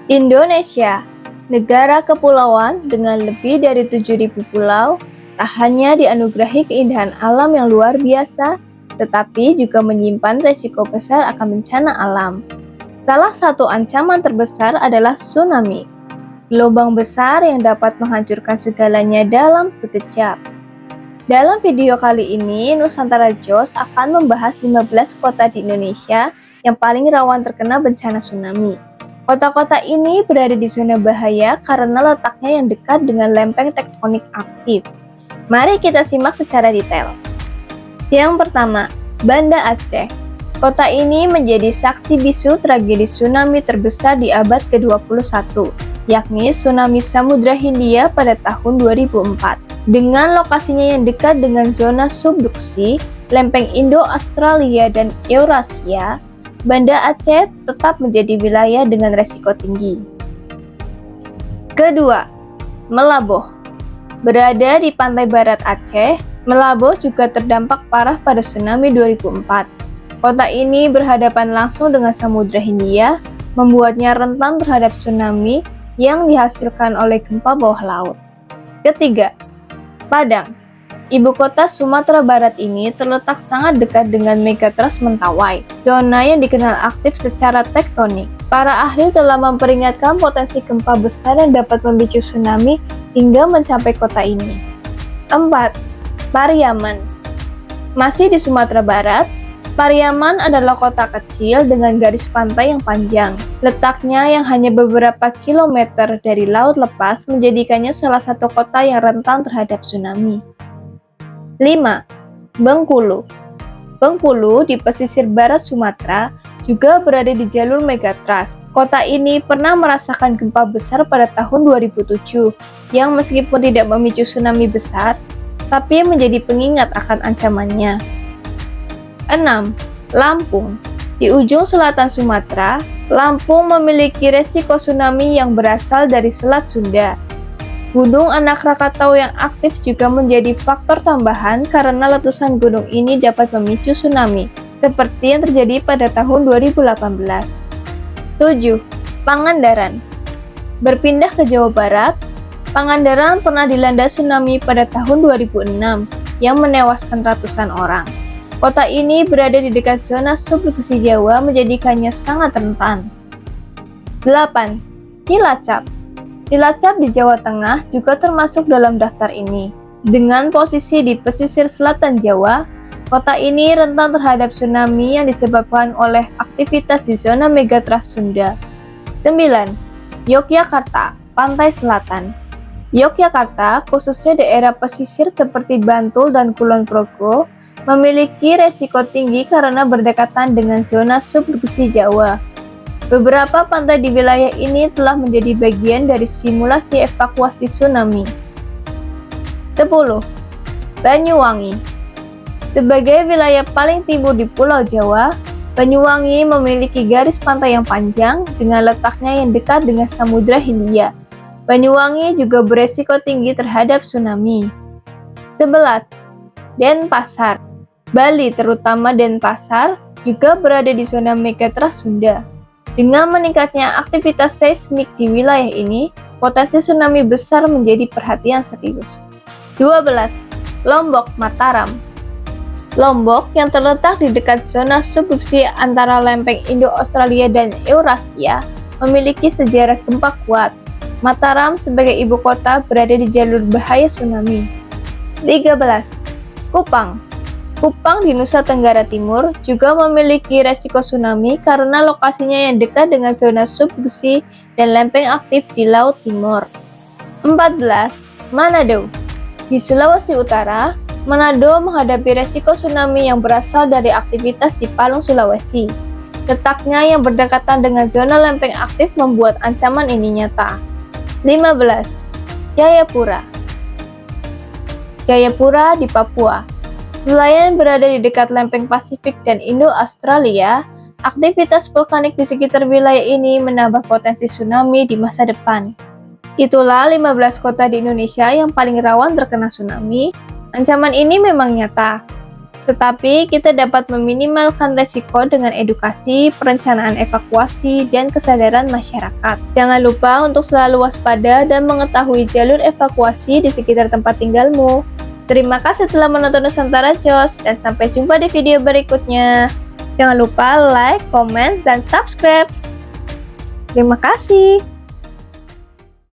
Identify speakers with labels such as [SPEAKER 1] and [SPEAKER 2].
[SPEAKER 1] Indonesia, negara kepulauan dengan lebih dari 7.000 pulau, tak hanya dianugerahi keindahan alam yang luar biasa, tetapi juga menyimpan resiko besar akan bencana alam. Salah satu ancaman terbesar adalah tsunami, gelombang besar yang dapat menghancurkan segalanya dalam sekejap. Dalam video kali ini, Nusantara Jos akan membahas 15 kota di Indonesia yang paling rawan terkena bencana tsunami. Kota-kota ini berada di zona bahaya karena letaknya yang dekat dengan lempeng tektonik aktif. Mari kita simak secara detail. Yang pertama, Banda Aceh. Kota ini menjadi saksi bisu tragedi tsunami terbesar di abad ke-21, yakni tsunami Samudra Hindia pada tahun 2004. Dengan lokasinya yang dekat dengan zona subduksi, lempeng Indo-Australia dan Eurasia, Banda Aceh tetap menjadi wilayah dengan resiko tinggi. Kedua, Melaboh. Berada di pantai barat Aceh, Melaboh juga terdampak parah pada tsunami 2004. Kota ini berhadapan langsung dengan Samudra Hindia, membuatnya rentan terhadap tsunami yang dihasilkan oleh gempa bawah laut. Ketiga, Padang. Ibu kota Sumatera Barat ini terletak sangat dekat dengan Megatrust Mentawai, zona yang dikenal aktif secara tektonik. Para ahli telah memperingatkan potensi gempa besar yang dapat memicu tsunami hingga mencapai kota ini. 4. Pariaman. Masih di Sumatera Barat, Pariaman adalah kota kecil dengan garis pantai yang panjang. Letaknya yang hanya beberapa kilometer dari laut lepas menjadikannya salah satu kota yang rentan terhadap tsunami. 5. Bengkulu. Bengkulu di pesisir barat Sumatera juga berada di jalur Megatrust. Kota ini pernah merasakan gempa besar pada tahun 2007 yang meskipun tidak memicu tsunami besar, tapi menjadi pengingat akan ancamannya. 6. Lampung. Di ujung selatan Sumatera, Lampung memiliki resiko tsunami yang berasal dari Selat Sunda. Gunung Anak Rakatau yang aktif juga menjadi faktor tambahan karena letusan gunung ini dapat memicu tsunami, seperti yang terjadi pada tahun 2018. 7. Pangandaran. Berpindah ke Jawa Barat, Pangandaran pernah dilanda tsunami pada tahun 2006 yang menewaskan ratusan orang. Kota ini berada di dekat zona subduksi Jawa menjadikannya sangat rentan. 8. Cilacap. Cilacap di Jawa Tengah juga termasuk dalam daftar ini. Dengan posisi di pesisir selatan Jawa, kota ini rentan terhadap tsunami yang disebabkan oleh aktivitas di zona Megatrust Sunda. 9. Yogyakarta, Pantai Selatan. Yogyakarta, khususnya daerah pesisir seperti Bantul dan Kulon Progo, memiliki resiko tinggi karena berdekatan dengan zona subduksi Jawa. Beberapa pantai di wilayah ini telah menjadi bagian dari simulasi evakuasi tsunami. 10. Banyuwangi. Sebagai wilayah paling timur di Pulau Jawa, Banyuwangi memiliki garis pantai yang panjang dengan letaknya yang dekat dengan Samudra Hindia. Banyuwangi juga beresiko tinggi terhadap tsunami. 11. Denpasar. Bali, terutama Denpasar, juga berada di zona Megatrust Sunda. Dengan meningkatnya aktivitas seismik di wilayah ini, potensi tsunami besar menjadi perhatian serius. 12. Lombok, Mataram. Lombok yang terletak di dekat zona subduksi antara lempeng Indo-Australia dan Eurasia memiliki sejarah gempa kuat. Mataram sebagai ibu kota berada di jalur bahaya tsunami. 13. Kupang. Kupang di Nusa Tenggara Timur juga memiliki resiko tsunami karena lokasinya yang dekat dengan zona subduksi dan lempeng aktif di Laut Timur. 14. Manado. Di Sulawesi Utara, Manado menghadapi resiko tsunami yang berasal dari aktivitas di Palung, Sulawesi. Letaknya yang berdekatan dengan zona lempeng aktif membuat ancaman ini nyata. 15. Jayapura. Jayapura di Papua. Selain berada di dekat lempeng Pasifik dan Indo-Australia, aktivitas vulkanik di sekitar wilayah ini menambah potensi tsunami di masa depan. Itulah 15 kota di Indonesia yang paling rawan terkena tsunami. Ancaman ini memang nyata. Tetapi kita dapat meminimalkan resiko dengan edukasi, perencanaan evakuasi, dan kesadaran masyarakat. Jangan lupa untuk selalu waspada dan mengetahui jalur evakuasi di sekitar tempat tinggalmu. Terima kasih telah menonton Nusantara Jos, dan sampai jumpa di video berikutnya. Jangan lupa like, komen, dan subscribe. Terima kasih.